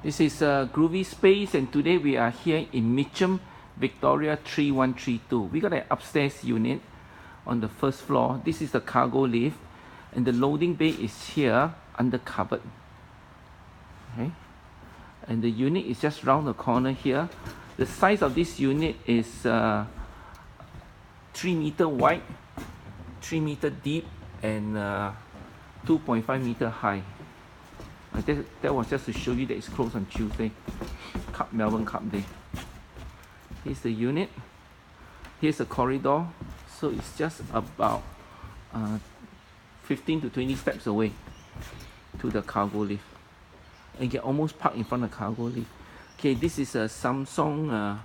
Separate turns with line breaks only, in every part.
This is Groovy Space, and today we are here in Mitcham, Victoria 3132. We got an upstairs unit on the first floor. This is the cargo lift, and the loading bay is here under cupboard. Okay, and the unit is just round the corner here. The size of this unit is 3 meter wide, 3 meter deep, and 2.5 meter high. That was just to show you that it's closed on Tuesday, Melbourne Cup Day. Here's the unit. Here's the corridor. So it's just about 15 to 20 steps away to the cargo lift. And you can almost park in front of the cargo lift. Okay, this is a Samsung,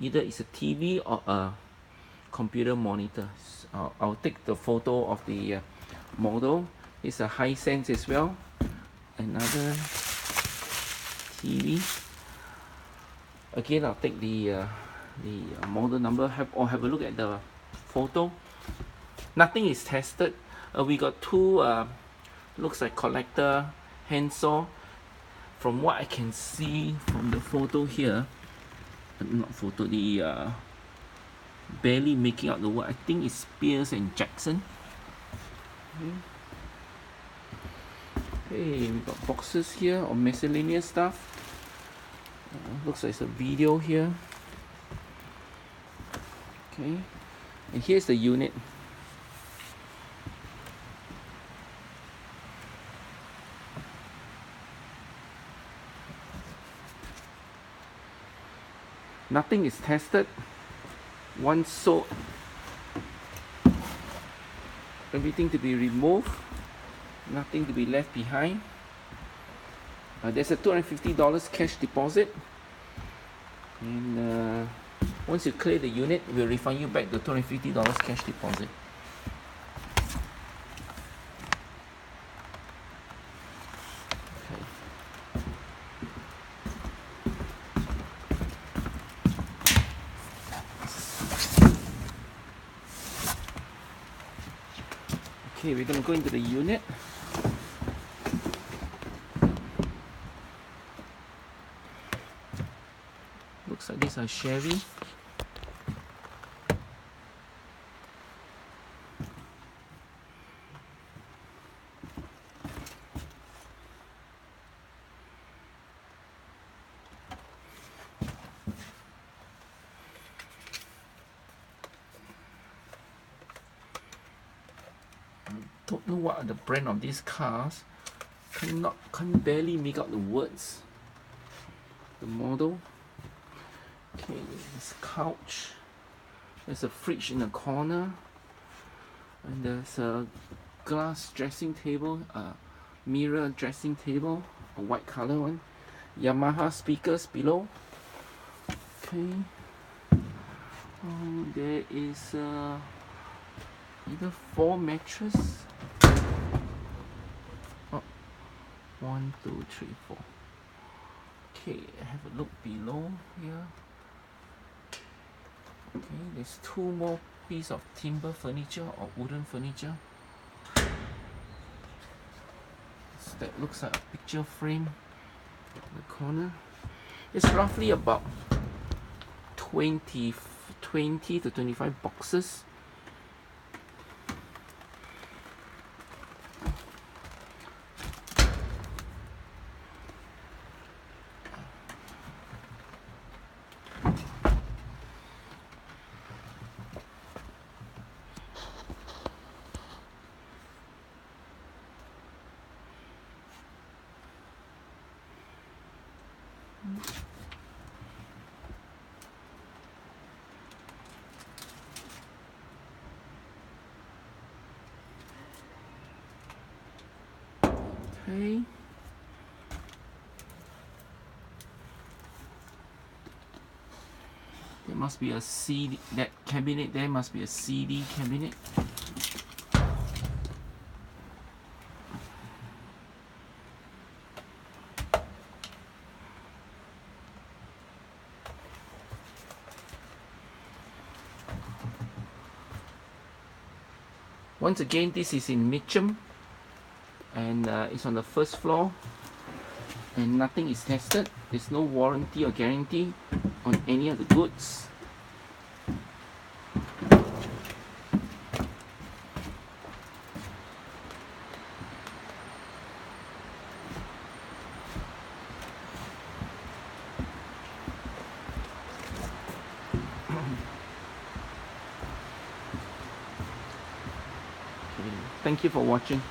either it's a TV or a computer monitor. I'll take the photo of the model. It's a Hisense as well. Another TV. Again, I'll take the model number. Have a look at the photo. Nothing is tested. We got two looks like collector handsaw. From what I can see from the photo here, not photo, the barely making out the word. I think it's Spears and Jackson. Okay, we got boxes here of miscellaneous stuff. Looks like it's a video here. Okay, and here's the unit. Nothing is tested. Once sold, everything to be removed. Nothing to be left behind. There's a $250 cash deposit, and once you clear the unit, we'll refund you back the $250 cash deposit. Okay, we're going to go into the unit. Looks like these are Chevy. Don't know what are the brand of these cars. Can't barely make out the words. The model. Okay, this couch. There's a fridge in the corner, and there's a glass dressing table, mirror dressing table, a white color one. Yamaha speakers below. Okay. There is either 4 mattress. 1, 2, 3, 4. Okay, have a look below here. Okay, there's 2 more pieces of timber furniture or wooden furniture. So that looks like a picture frame in the corner. It's roughly about 20 to 25 boxes. Okay. There must be a CD, that cabinet there must be a CD cabinet. Once again, this is in Mitcham, and it's on the first floor. and nothing is tested. There's no warranty or guarantee on any of the goods. Thank you for watching.